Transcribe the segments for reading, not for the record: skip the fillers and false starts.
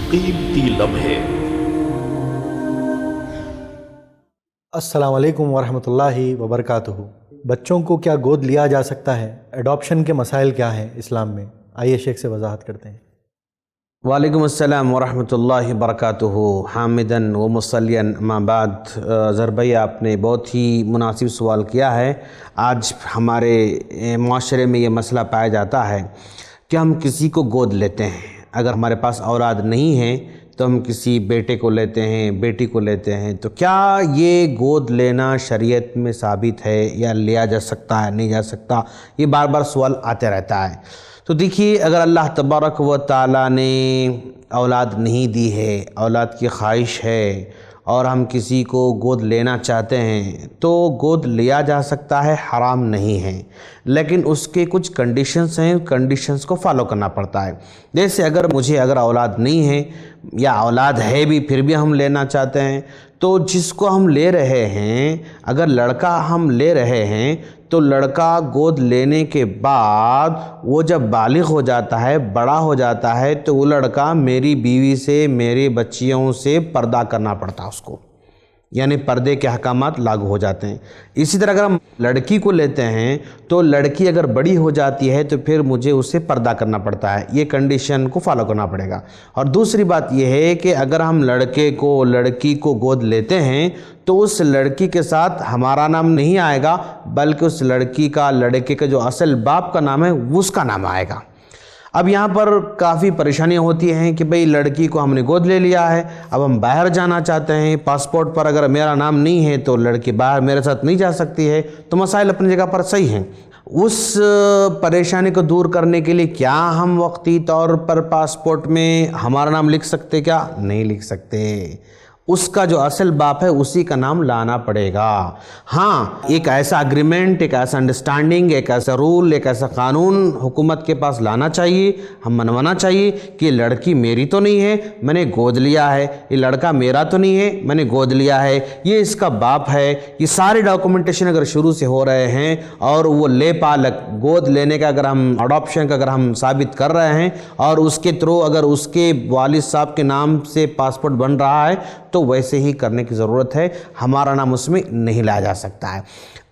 कीमती लम्हे। अस्सलाम वालेकुम वरहमतुल्लाहि वबरकातुहू। बच्चों को क्या गोद लिया जा सकता है? एडॉप्शन के मसाइल क्या हैं इस्लाम में? आइए शेख से वजाहत करते हैं। वालेकुम अस्सलाम वरहमतुल्लाहि वबरकातुहू। हामिदन व मुसल्लियन अम्मा बाद। ज़हर भाई, आपने बहुत ही मुनासिब सवाल किया है। आज हमारे माशरे में ये मसला पाया जाता है कि हम किसी को गोद लेते हैं। अगर हमारे पास औलाद नहीं है तो हम किसी बेटे को लेते हैं, बेटी को लेते हैं। तो क्या ये गोद लेना शरीयत में साबित है या लिया जा सकता है, नहीं जा सकता? ये बार बार सवाल आते रहता है। तो देखिए, अगर अल्लाह तबारक व ताला ने औलाद नहीं दी है, औलाद की ख्वाहिश है और हम किसी को गोद लेना चाहते हैं तो गोद लिया जा सकता है, हराम नहीं है। लेकिन उसके कुछ कंडीशंस हैं, कंडीशंस को फॉलो करना पड़ता है। जैसे अगर औलाद नहीं है या औलाद है भी फिर भी हम लेना चाहते हैं, तो जिसको हम ले रहे हैं, अगर लड़का हम ले रहे हैं तो लड़का गोद लेने के बाद वो जब बालिग हो जाता है, बड़ा हो जाता है, तो वो लड़का मेरी बीवी से, मेरे बच्चियों से पर्दा करना पड़ता है उसको, यानी पर्दे के अहकामात लागू हो जाते हैं। इसी तरह अगर हम लड़की को लेते हैं तो लड़की अगर बड़ी हो जाती है तो फिर मुझे उससे पर्दा करना पड़ता है। ये कंडीशन को फॉलो करना पड़ेगा। और दूसरी बात यह है कि अगर हम लड़की को गोद लेते हैं तो उस लड़की के साथ हमारा नाम नहीं आएगा, बल्कि उस लड़के का जो असल बाप का नाम है उसका नाम आएगा। अब यहाँ पर काफ़ी परेशानियाँ होती हैं कि भाई लड़की को हमने गोद ले लिया है, अब हम बाहर जाना चाहते हैं, पासपोर्ट पर अगर मेरा नाम नहीं है तो लड़की बाहर मेरे साथ नहीं जा सकती है। तो मसाइल अपनी जगह पर सही हैं। उस परेशानी को दूर करने के लिए क्या हम वक्ती तौर पर पासपोर्ट में हमारा नाम लिख सकते? क्या नहीं लिख सकते। उसका जो असल बाप है उसी का नाम लाना पड़ेगा। हाँ, एक ऐसा अग्रीमेंट, एक ऐसा अंडरस्टैंडिंग, एक ऐसा रूल, एक ऐसा कानून हुकूमत के पास लाना चाहिए, हम मनवाना चाहिए कि लड़की मेरी तो नहीं है, मैंने गोद लिया है, ये लड़का मेरा तो नहीं है, मैंने गोद लिया है, ये इसका बाप है। ये सारे डॉक्यूमेंटेशन अगर शुरू से हो रहे हैं और वो पालक गोद लेने का, अगर हम अडॉप्शन का अगर हम साबित कर रहे हैं और उसके थ्रू अगर उसके वालिद साहब के नाम से पासपोर्ट बन रहा है तो वैसे ही करने की ज़रूरत है। हमारा नाम उसमें नहीं लाया जा सकता है।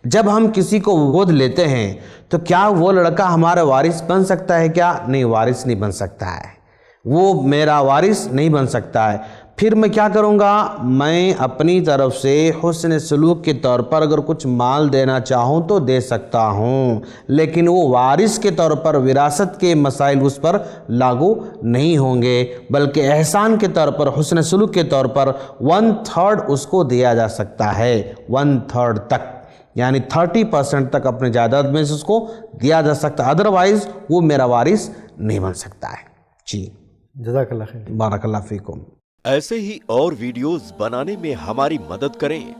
जब हम किसी को गोद लेते हैं तो क्या वो लड़का हमारा वारिस बन सकता है? क्या नहीं, वारिस नहीं बन सकता है। वो मेरा वारिस नहीं बन सकता है। फिर मैं क्या करूँगा? मैं अपनी तरफ से हुस्न सलूक के तौर पर अगर कुछ माल देना चाहूँ तो दे सकता हूँ, लेकिन वो वारिस के तौर पर विरासत के मसाइल उस पर लागू नहीं होंगे, बल्कि एहसान के तौर पर, हुस्न सलूक के तौर पर 1/3 उसको दिया जा सकता है। 1/3 तक, यानी 30% तक अपने जायदाद में से उसको दिया जा सकता है। अदरवाइज़ वो मेरा वारिस नहीं बन सकता है। जी, जज़ाकल्लाह खैर। बारकल्लाह फीकुम। ऐसे ही और वीडियोस बनाने में हमारी मदद करें।